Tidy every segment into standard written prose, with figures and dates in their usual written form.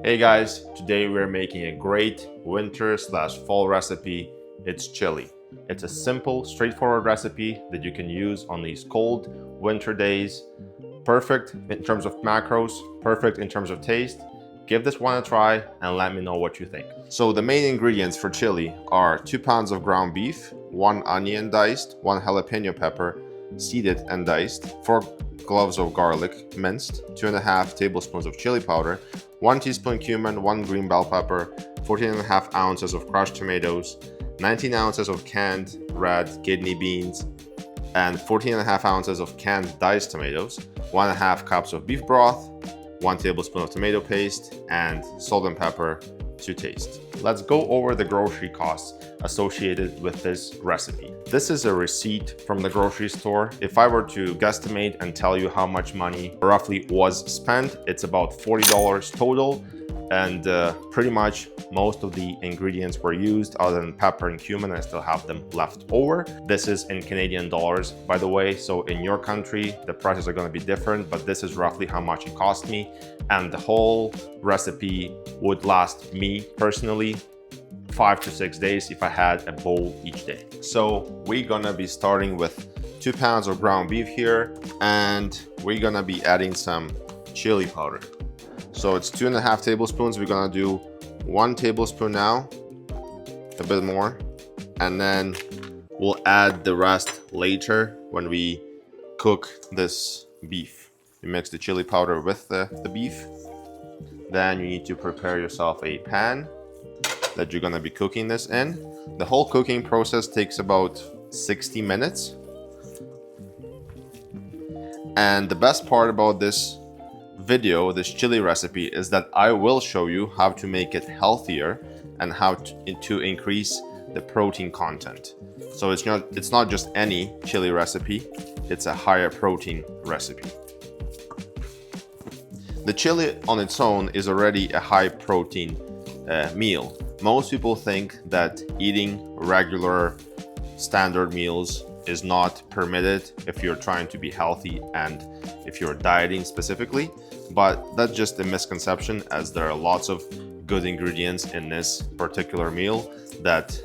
Hey guys, today we're making a great winter/fall recipe. It's chili. It's a simple, straightforward recipe that you can use on these cold winter days. Perfect in terms of macros, perfect in terms of taste. Give this one a try and let me know what you think. So the main ingredients for chili are 2 pounds of ground beef, 1 onion diced, 1 jalapeno pepper, seeded and diced, 4 cloves of garlic minced, 2.5 tablespoons of chili powder, 1 teaspoon cumin, 1 green bell pepper, 14.5 ounces of crushed tomatoes, 19 ounces of canned red kidney beans, and 14.5 ounces of canned diced tomatoes, 1.5 cups of beef broth, 1 tablespoon of tomato paste, and salt and pepper to taste. Let's go over the grocery costs associated with this recipe. This is a receipt from the grocery store. If I were to guesstimate and tell you how much money roughly was spent, it's about $40 total, and pretty much most of the ingredients were used other than pepper and cumin. I still have them left over. This is in Canadian dollars, by the way, so in your country the prices are going to be different, but this is roughly how much it cost me, and the whole recipe would last me personally 5 to 6 days if I had a bowl each day. So we're gonna be starting with 2 pounds of ground beef here, and we're gonna be adding some chili powder. So it's 2.5 tablespoons. We're gonna do 1 tablespoon now, a bit more, and then we'll add the rest later when we cook this beef. You mix the chili powder with the beef. Then you need to prepare yourself a pan that you're gonna be cooking this in. The whole cooking process takes about 60 minutes. And the best part about this video, this chili recipe, is that I will show you how to make it healthier and how to increase the protein content. So it's not just any chili recipe, it's a higher protein recipe. The chili on its own is already a high protein meal. Most people think that eating regular standard meals is not permitted if you're trying to be healthy and if you're dieting specifically, but that's just a misconception, as there are lots of good ingredients in this particular meal that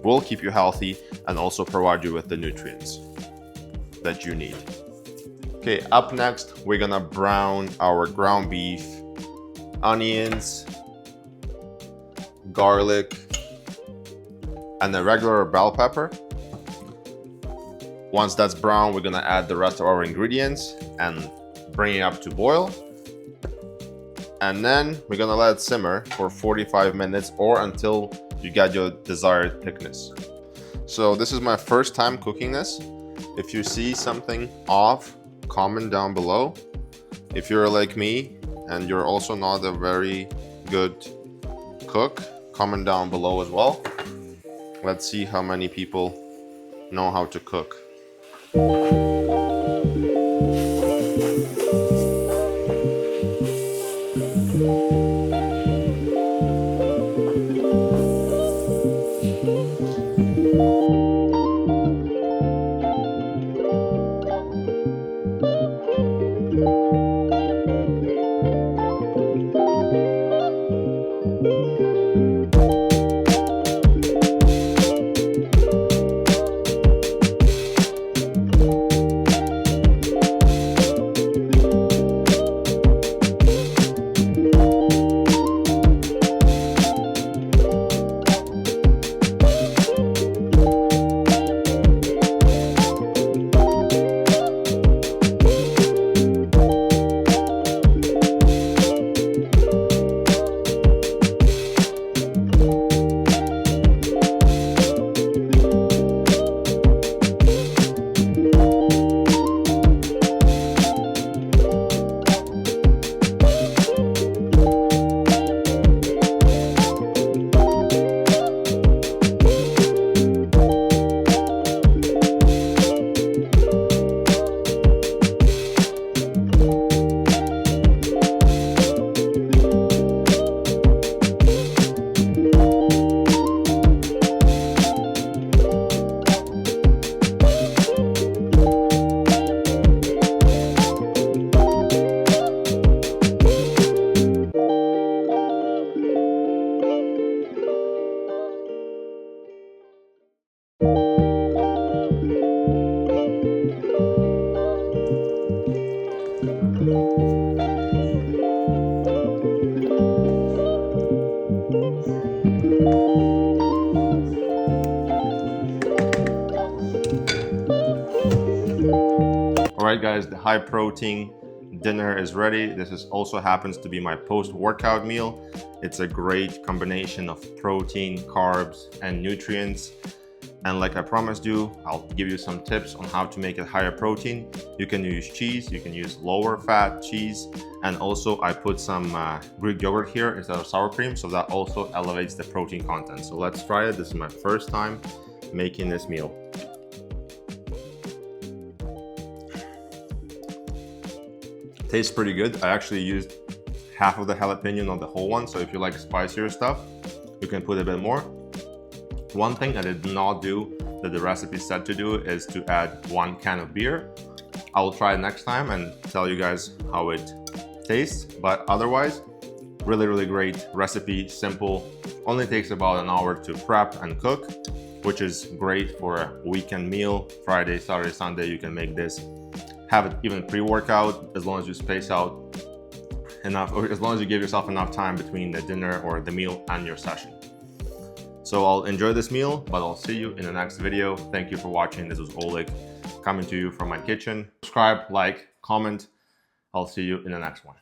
will keep you healthy and also provide you with the nutrients that you need. Okay, up next we're gonna brown our ground beef, onions, garlic, and a regular bell pepper. Once that's brown, we're gonna add the rest of our ingredients and bring it up to boil. And then we're gonna let it simmer for 45 minutes or until you get your desired thickness. So this is my first time cooking this. If you see something off, comment down below. If you're like me and you're also not a very good cook, comment down below as well. Let's see how many people know how to cook. guys, the high protein dinner is ready. This is also happens to be my post-workout meal. It's a great combination of protein, carbs, and nutrients. And like I promised you, I'll give you some tips on how to make it higher protein. You can use cheese, you can use lower fat cheese, and also I put some Greek yogurt here instead of sour cream, so that also elevates the protein content. So let's try it. This is my first time making this meal. Tastes pretty good. I actually used half of the jalapeno, not the whole one, so if you like spicier stuff, you can put a bit more. One thing I did not do that the recipe said to do is to add 1 can of beer. I will try it next time and tell you guys how it tastes, but otherwise, really great recipe, simple, only takes about an hour to prep and cook, which is great for a weekend meal. Friday, Saturday, Sunday, you can make this. Have it even pre-workout, as long as you space out enough, or as long as you give yourself enough time between the dinner or the meal and your session. So I'll enjoy this meal, but I'll see you in the next video. Thank you for watching. This was Oleg coming to you from my kitchen. Subscribe, like, comment. I'll see you in the next one.